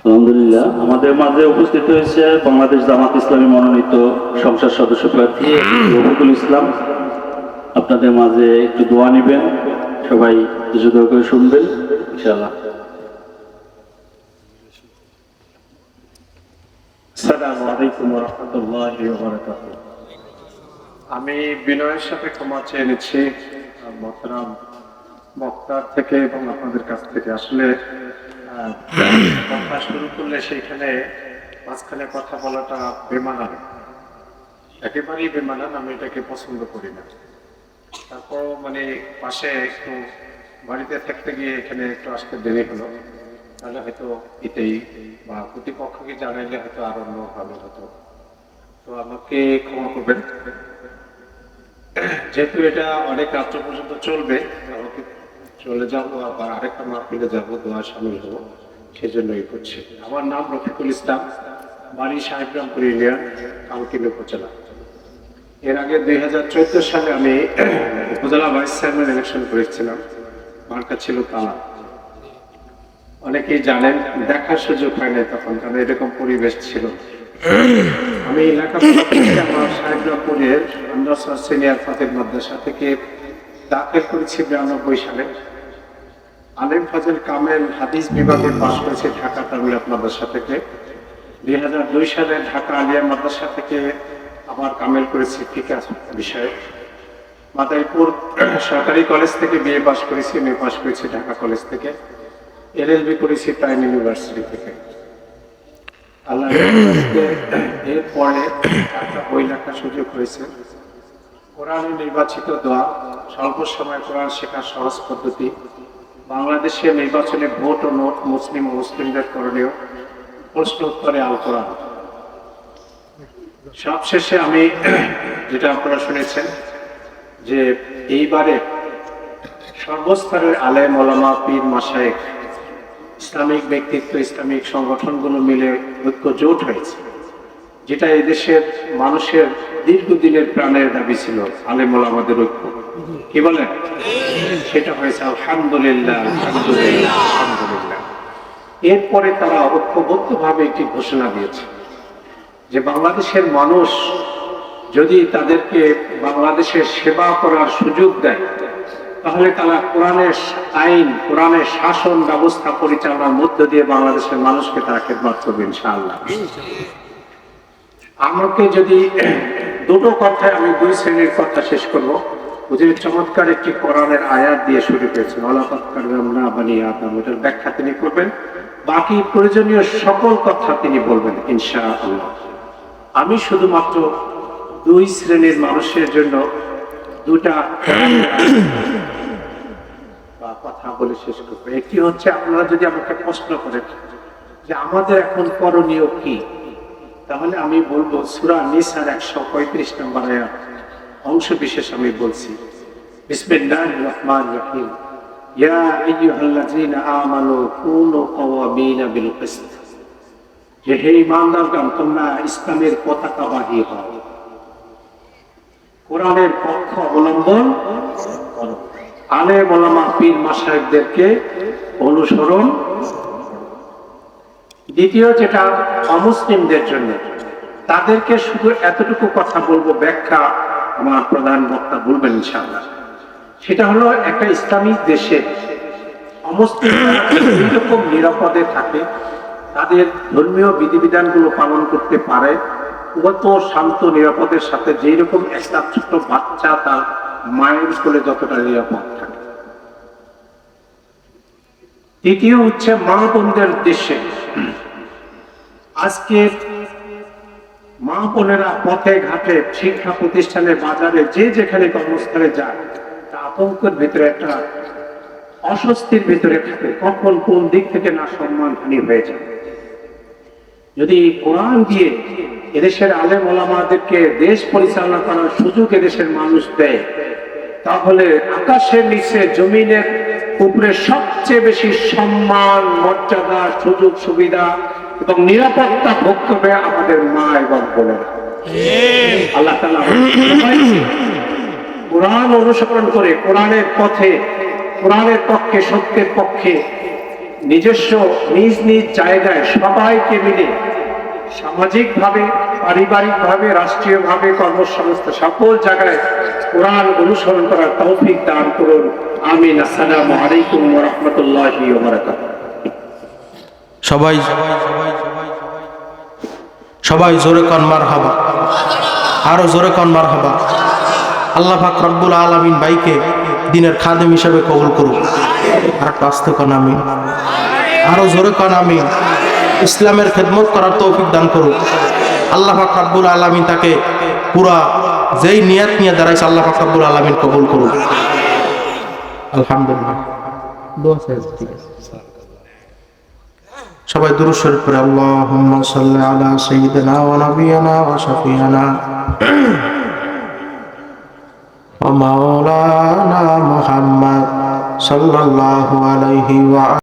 আলহামদুলিল্লাহ, আমাদের মাঝে উপস্থিত হয়েছে বাংলাদেশ জামাত ইসলামী মনোনীত সংসদ সদস্য প্রার্থী রফিকুল ইসলাম। আপনাদের মাঝে একটু দোয়া নেবেন, সবাই কিছু দোয়া করে শুনবেন ইনশাআল্লাহ। আসসালামু আলাইকুম ওয়া রাহমাতুল্লাহি ওয়া বারাকাতুহু। আমি বিনয়ের সাথে ক্ষমা চেয়ে নিচ্ছি মোহতারাম বক্তার থেকে এবং আপনাদের কাছ থেকে। আসলে কথা শুরু করলে সেইখানে মাঝখানে কথা বলাটা বেমানান, একেবারেই বেমানান। আমি এটাকে পছন্দ করি না। তারপর পাশে একটু বাড়িতে থাকতে গিয়ে এখানে একটু আসতে দেরি হলো, তাহলে হয়তো এটাই বা প্রতিপক্ষকে জানাইলে হয়তো আরো ভালো হতো। তো আমাকে ক্ষমা করবেন, যেহেতু এটা অনেক রাত্র পর্যন্ত চলবে, আমাকে চলে যাবো, আবার আরেকটা মাহফিলে যাবো, দোয়া শামিল হবো, সেজন্যই করছি। আমার নাম রফিকুল ইসলাম, বাড়ি সাহেবরামপুর ইউনিয়ন, কালকিনি উপজেলা। এর আগে 2014 সালে আমি উপজেলা ভাইস চেয়ারম্যান ইলেকশন করেছিলাম, মার্কা ছিল তালা। অনেকেই জানেন, দেখার সুযোগ হয় না তখন, কারণ এরকম পরিবেশ ছিল। আমি লেখাপড়া থেকে আমার সাহেবরামপুরের সিনিয়র ফাজিল মাদ্রাসা থেকে দাখিল করেছি 92 সালে। আলেম ফাজিল কামেল হাদিস বিভাগে পাশ করেছি ঢাকা তারুলিয়াত মাদ্রাসা থেকে। 2002 সালে ঢাকা আলিয়া মাদ্রাসা থেকে আবার কামেল করেছি ফিকহ বিষয়ে। মাদারীপুর সরকারি কলেজ থেকে বিএ পাশ করেছি, এমএ পাশ করেছি ঢাকা কলেজ থেকে। এলএলবি করেছি প্রাইম ইউনিভার্সিটি থেকে। আল্লাহ এরপরে একটা বই লেখার সুযোগ হয়েছে, কোরআনে নির্বাচিত দোয়া, স্বল্প সময় কোরআন শেখার সহজ পদ্ধতি, বাংলাদেশে নির্বাচনে ভোট ও নোট, মুসলিম ও মুসলিমদের করণীয়, প্রশ্ন উত্তরে আল কোরআন। সবশেষে আমি যেটা আপনারা শুনেছেন যে এইবারে সর্বস্তরের আলেম ওলামা পীর মাশায়েখ, ইসলামিক ব্যক্তিত্ব, ইসলামিক সংগঠনগুলো মিলে ঐক্য জোট হয়েছে, যেটা এদেশের মানুষের দীর্ঘদিনের প্রাণের দাবি ছিল, আলেম ওলামাদের ঐক্য। কি বলেন? সেটা হয়েছে, আলহামদুলিল্লাহ, আলহামদুলিল্লাহ, আলহামদুলিল্লাহ। এরপরে তারা ঐক্যবদ্ধভাবে একটি ঘোষণা দিয়েছে যে বাংলাদেশের মানুষ যদি তাদেরকে বাংলাদেশের সেবা করার সুযোগ দেয়, তাহলে তারা কোরআনের আইন, কোরআনের শাসন ব্যবস্থা পরিচালনার মধ্য দিয়ে বাংলাদেশের মানুষকে তারা খেদমত করবে ইনশাআল্লাহ। আমাকে যদি দুটো কথায়, আমি 2 শ্রেণীর কথা শেষ করব। বুঝলি, চমৎকার একটি কোরআনের আয়াত দিয়ে শুরু করেছেন, ওয়ালাকাদ কাররামনা বানি আদম, এটার ব্যাখ্যা তিনি করবেন, বাকি প্রয়োজনীয় সকল কথা তিনি বলবেন ইনশাআল্লাহ। আমি শুধুমাত্র 2 শ্রেণীর মানুষের জন্য 2টা কথা বলে শেষ করবো। একটি হচ্ছে, আপনারা যদি আমাকে প্রশ্ন করেন যে আমাদের এখন করণীয় কি, তাহলে আমি বলবো সূরা নিসার 135 নম্বর আয়াত অংশ বিশেষ আমি বলছি, বিসমিল্লাহির রহমানির রহিম, ইয়া আইয়ুহাল্লাযীনা আমানু কুনু কাওয়ামিনা বিল কিসত, যে হে ঈমানদারগণ, তোমরা ইসলামের পতাকাবাহী হও, কোরআনের পক্ষ অবলম্বন করো, আলেম ওলামা পীর মাশায়েখদেরকে অনুসরণ। দ্বিতীয় যেটা অমুসলিমদের জন্য, তাদেরকে শুধু এতটুকু কথা বলবো, ব্যাখ্যা আমার প্রধান বক্তা বলবেন ইনশাআল্লাহ। সেটা হলো, একটা ইসলামিক দেশে অমুসলিমরা এইরকম নিরাপদে থাকে, তাদের ধর্মীয় বিধিবিধানগুলো পালন করতে পারে কত শান্ত নিরাপদের সাথে, যেই রকম একটা ছোট বাচ্চা তার মায়ের কোলে যতটা নিরাপদ থাকে। তৃতীয় হচ্ছে, মা বোনদের দেশে আজকে মা বোনেরা পথে ঘাটে, শিক্ষা প্রতিষ্ঠানে, বাজারে, যে যেখানে কর্মস্থলে যায়, তা আতঙ্কের ভিতরে, একটা অস্বস্তির ভিতরে থাকে, কখন কোন দিক থেকে না সম্মানহানি হয়ে যায়। যদি কোরআন দিয়ে এদেশের আলেম ওলামাদেরকে দেশ পরিচালনা করার সুযোগ এদেশের মানুষ দেয়, তাহলে আকাশের নিচে জমিনের উপরে সবচেয়ে বেশি সম্মান, মর্যাদা, সুযোগ সুবিধা এবং নিরাপত্তা ভোগ করবে আমাদের মা এবং বোনেরা। আল্লাহ তাআলা কোরআন অনুসরণ করে, কোরআনের পথে, কোরআনের পক্ষে, সত্যের পক্ষে নিজস্ব নিজ নিজ জায়গায় সবাইকে মিলে সামাজিকভাবে, পারিবারিকভাবে, রাষ্ট্রীয়ভাবে, কর্মসংস্থা সকল জায়গায় কোরআন অনুসরণ করার তৌফিক দান করুন। আমিন। আসসালামু আলাইকুম ওয়া রাহমাতুল্লাহি ওয়া বারাকাতুহু। সবাই জোরে কন মারহাবা, আরো জোরে কন মারহাবা। আল্লাহ পাক রব্বুল আলামিন ভাইকে দিনের খাদেম হিসেবে কবুল করুন। আর একটা আস্তে কন আমিন, আরো জোরে কন আমিন। ইসলামের খেদমত করার তৌফিক দান করুন। আল্লাহ পাক রব্বুল আলামিন তাকে পুরা যেই নিয়াত নিয়ে দাঁড়াইছে আল্লাহ পাক রব্বুল আলামিন কবুল করুন। আলহামদুলিল্লাহ। দোয়া চাই, ঠিক আছে। সবাই দুরূদ শরীফ পড়ে আল্লাহুম্মা সাল্লি আলা সাইয়্যিদিনা ওয়া নাবিয়িনা ওয়া শাফিঈনা ওয়া মাওলানা মুহাম্মদ সাল্লাল্লাহু আলাইহি ওয়া